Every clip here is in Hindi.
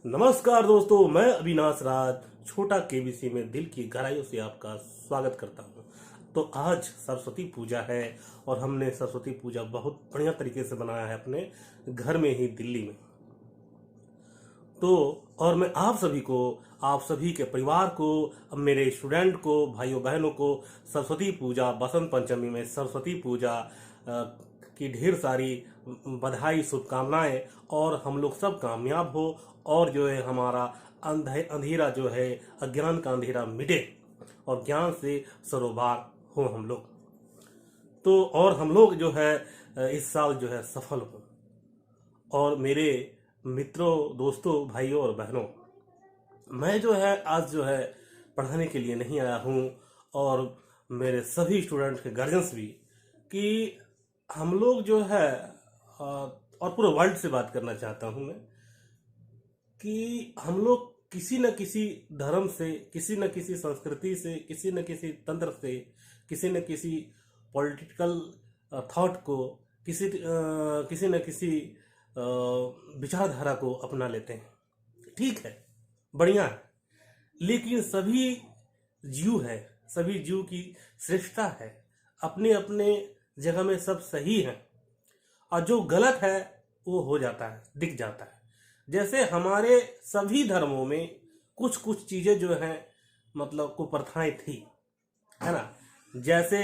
नमस्कार दोस्तों, मैं अविनाश राज छोटा केबीसी में दिल की गहराइयों से आपका स्वागत करता हूं। तो आज सरस्वती पूजा है और हमने सरस्वती पूजा बहुत बढ़िया तरीके से बनाया है अपने घर में ही दिल्ली में। तो और मैं आप सभी के परिवार को, मेरे स्टूडेंट को, भाइयों बहनों को सरस्वती पूजा, बसंत पंचमी में सरस्वती पूजा की ढेर सारी बधाई, शुभकामनाएं। और हम लोग सब कामयाब हो और जो है हमारा अंधेरा जो है, अज्ञान का अंधेरा मिटे और ज्ञान से सरोबार हो हम लोग। तो और हम लोग जो है इस साल जो है सफल हो। और मेरे मित्रों, दोस्तों, भाइयों और बहनों, मैं जो है आज जो है पढ़ाने के लिए नहीं आया हूँ, और मेरे सभी स्टूडेंट के गार्जियंस भी, कि हम लोग जो है और पूरे वर्ल्ड से बात करना चाहता हूँ मैं, कि हम लोग किसी न किसी धर्म से, किसी न किसी संस्कृति से, किसी न किसी तंत्र से, किसी न किसी पॉलिटिकल थॉट को, किसी न किसी विचारधारा को अपना लेते हैं। ठीक है, बढ़िया है, लेकिन सभी जीव की श्रेष्ठता है। अपने अपने जगह में सब सही है, और जो गलत है वो हो जाता है, दिख जाता है। जैसे हमारे सभी धर्मों में कुछ कुछ चीजें जो हैं, मतलब कुप्रथाएं थी, है ना। जैसे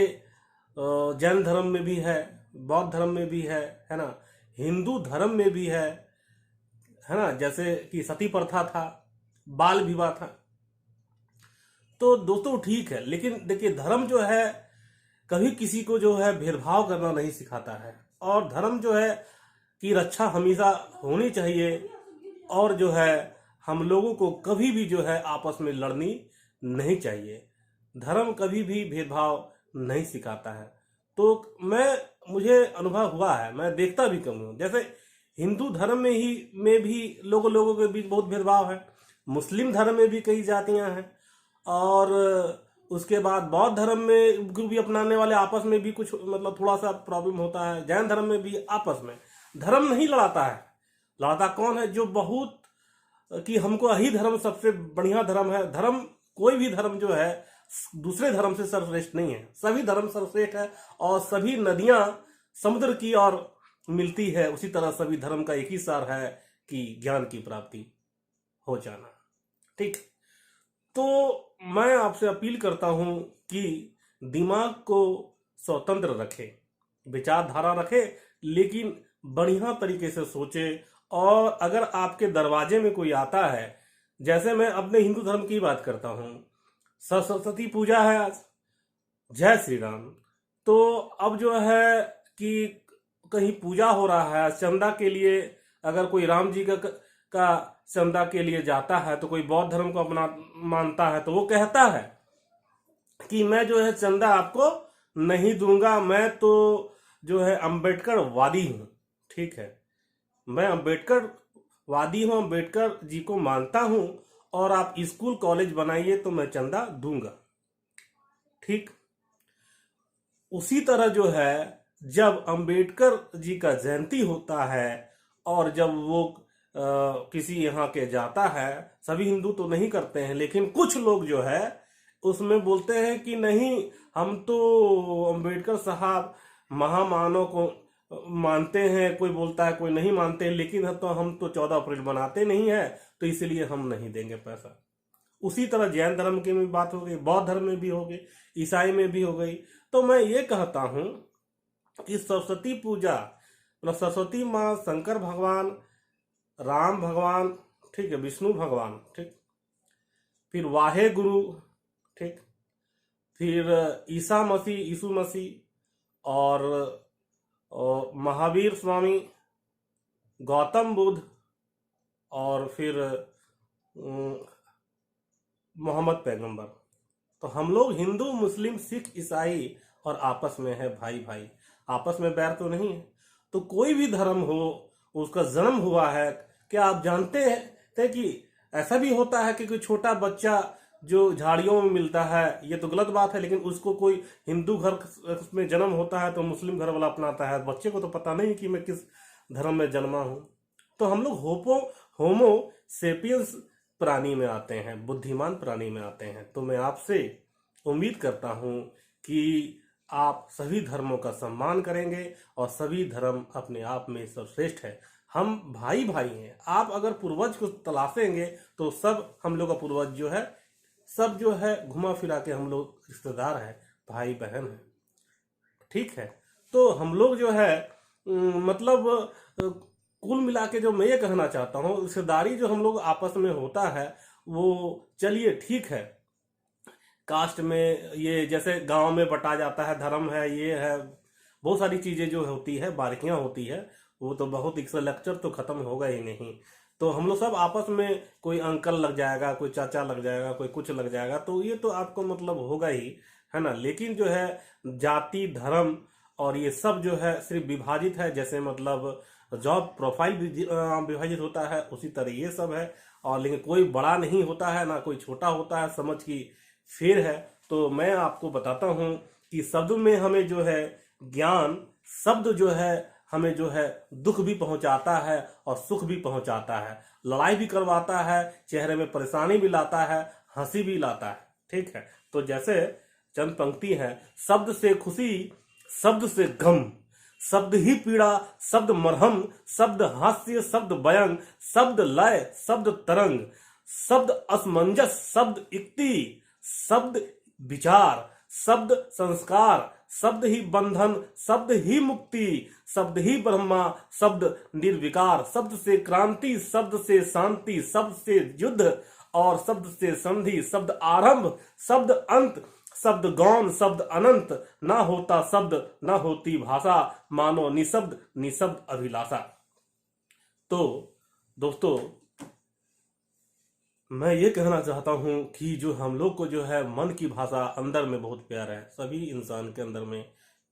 जैन धर्म में भी है, बौद्ध धर्म में भी है ना, हिंदू धर्म में भी है ना। जैसे कि सती प्रथा था, बाल विवाह था। तो दोस्तों ठीक है, लेकिन देखिए, धर्म जो है कभी किसी को जो है भेदभाव करना नहीं सिखाता है, और धर्म जो है की रक्षा हमेशा होनी चाहिए। और जो है हम लोगों को कभी भी जो है आपस में लड़नी नहीं चाहिए। धर्म कभी भी भेदभाव नहीं सिखाता है। तो मुझे अनुभव हुआ है, मैं देखता भी कम हूँ। जैसे हिंदू धर्म में भी लोगों के बीच बहुत भेदभाव है, मुस्लिम धर्म में भी कई जातियां हैं, और उसके बाद बौद्ध धर्म में भी अपनाने वाले आपस में भी कुछ मतलब थोड़ा सा प्रॉब्लम होता है। जैन धर्म में भी आपस में धर्म नहीं लड़ाता है। लड़ाता कौन है? जो बहुत कि हमको यही धर्म सबसे बढ़िया धर्म है। धर्म, कोई भी धर्म जो है दूसरे धर्म से सर्वश्रेष्ठ नहीं है। सभी धर्म सर्वश्रेष्ठ है, और सभी नदियां समुद्र की ओर मिलती है। उसी तरह सभी धर्म का एक ही सार है कि ज्ञान की प्राप्ति हो जाना। ठीक। तो मैं आपसे अपील करता हूं कि दिमाग को स्वतंत्र रखे, विचारधारा रखे, लेकिन बढ़िया तरीके से सोचे। और अगर आपके दरवाजे में कोई आता है, जैसे मैं अपने हिंदू धर्म की बात करता हूं, सरस्वती पूजा है आज, जय श्री राम। तो अब जो है कि कहीं पूजा हो रहा है, चंदा के लिए अगर कोई राम जी का चंदा के लिए जाता है, तो कोई बौद्ध धर्म को अपना मानता है, तो वो कहता है कि मैं जो है चंदा आपको नहीं दूंगा, मैं तो जो है अंबेडकर वादी हूं। ठीक है, मैं अंबेडकर वादी हूं, अंबेडकर जी को मानता हूं, और आप स्कूल कॉलेज बनाइए तो मैं चंदा दूंगा। ठीक। उसी तरह जो है जब अंबेडकर जी का जयंती होता है, और जब वो किसी यहाँ के जाता है, सभी हिंदू तो नहीं करते हैं, लेकिन कुछ लोग जो है उसमें बोलते हैं कि नहीं, हम तो अंबेडकर साहब महामानव को मानते हैं। कोई बोलता है, कोई नहीं मानते, लेकिन हम तो 14 अप्रैल मनाते नहीं है, तो इसलिए हम नहीं देंगे पैसा। उसी तरह जैन धर्म की भी बात हो गई, बौद्ध धर्म में भी हो गई, ईसाई में भी हो गई। तो मैं ये कहता हूं कि सरस्वती पूजा, मतलब सरस्वती माँ, शंकर भगवान, राम भगवान, ठीक है, विष्णु भगवान, ठीक, फिर वाहे गुरु, ठीक, फिर यीशु मसीह, और महावीर स्वामी, गौतम बुद्ध, और फिर मोहम्मद पैगंबर। तो हम लोग हिंदू, मुस्लिम, सिख, ईसाई और आपस में है भाई भाई, आपस में बैर तो नहीं है। तो कोई भी धर्म हो, उसका जन्म हुआ है। क्या आप जानते हैं कि ऐसा भी होता है कि कोई छोटा बच्चा जो झाड़ियों में मिलता है, ये तो गलत बात है, लेकिन उसको कोई हिंदू घर में जन्म होता है तो मुस्लिम घर वाला अपनाता है। बच्चे को तो पता नहीं कि मैं किस धर्म में जन्मा हूं। तो हम लोग होमो सेपियंस प्राणी में आते हैं, बुद्धिमान प्राणी में आते हैं। तो मैं आपसे उम्मीद करता हूं कि आप सभी धर्मों का सम्मान करेंगे और सभी धर्म अपने आप में सर्वश्रेष्ठ है। हम भाई भाई हैं। आप अगर पूर्वज को तलाशेंगे तो सब हम लोग का पूर्वज जो है, सब जो है घुमा फिरा के हम लोग रिश्तेदार हैं, भाई बहन हैं। ठीक है, तो हम लोग जो है मतलब कुल मिला के जो मैं ये कहना चाहता हूँ, रिश्तेदारी जो हम लोग आपस में होता है वो चलिए ठीक है। कास्ट में ये जैसे गांव में बटा जाता है, धर्म है, ये है, बहुत सारी चीजें जो होती है, बारीकियां होती है, वो तो बहुत एक लेक्चर तो खत्म होगा ही नहीं। तो हम लोग सब आपस में कोई अंकल लग जाएगा, कोई चाचा लग जाएगा, कोई कुछ लग जाएगा, तो ये तो आपको मतलब होगा ही, है ना। लेकिन जो है जाति धर्म और ये सब जो है सिर्फ विभाजित है, जैसे मतलब जॉब प्रोफाइल विभाजित होता है, उसी तरह ये सब है। और लेकिन कोई बड़ा नहीं होता है ना कोई छोटा होता है, समझ की फेर है। तो मैं आपको बताता हूं कि शब्द में हमें जो है ज्ञान, शब्द जो है हमें जो है दुख भी पहुंचाता है और सुख भी पहुंचाता है, लड़ाई भी करवाता है, चेहरे में परेशानी भी लाता है, हंसी भी लाता है। ठीक है, तो जैसे चंद पंक्ति है, शब्द से खुशी, शब्द से गम, शब्द ही पीड़ा, शब्द मरहम, शब्द हास्य, शब्द व्यंग, शब्द लय, शब्द तरंग, शब्द असमंजस, शब्द युक्ति, शब्द विचार, शब्द संस्कार, शब्द ही बंधन, शब्द ही मुक्ति, शब्द ही ब्रह्मा, शब्द निर्विकार, शब्द से क्रांति, शब्द से शांति, शब्द से युद्ध और शब्द से संधि, शब्द आरंभ, शब्द अंत, शब्द गौण, शब्द अनंत, ना होता शब्द, ना होती भाषा, मानो निशब्द, निशब्द अभिलाषा। तो दोस्तों, मैं ये कहना चाहता हूं कि जो हम लोग को जो है मन की भाषा अंदर में बहुत प्यार है, सभी इंसान के अंदर में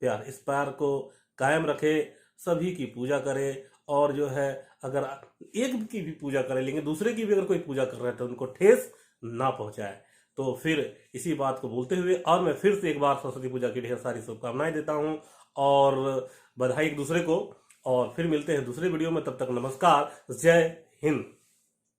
प्यार, इस प्यार को कायम रखे, सभी की पूजा करे। और जो है अगर एक की भी पूजा करे, लेकिन दूसरे की भी अगर कोई पूजा कर रहा है तो उनको ठेस ना पहुंचाए। तो फिर इसी बात को बोलते हुए और मैं फिर से एक बार सरस्वती पूजा की ढेर सारी शुभकामनाएं देता हूं और बधाई एक दूसरे को। और फिर मिलते हैं दूसरे वीडियो में, तब तक नमस्कार, जय हिंद।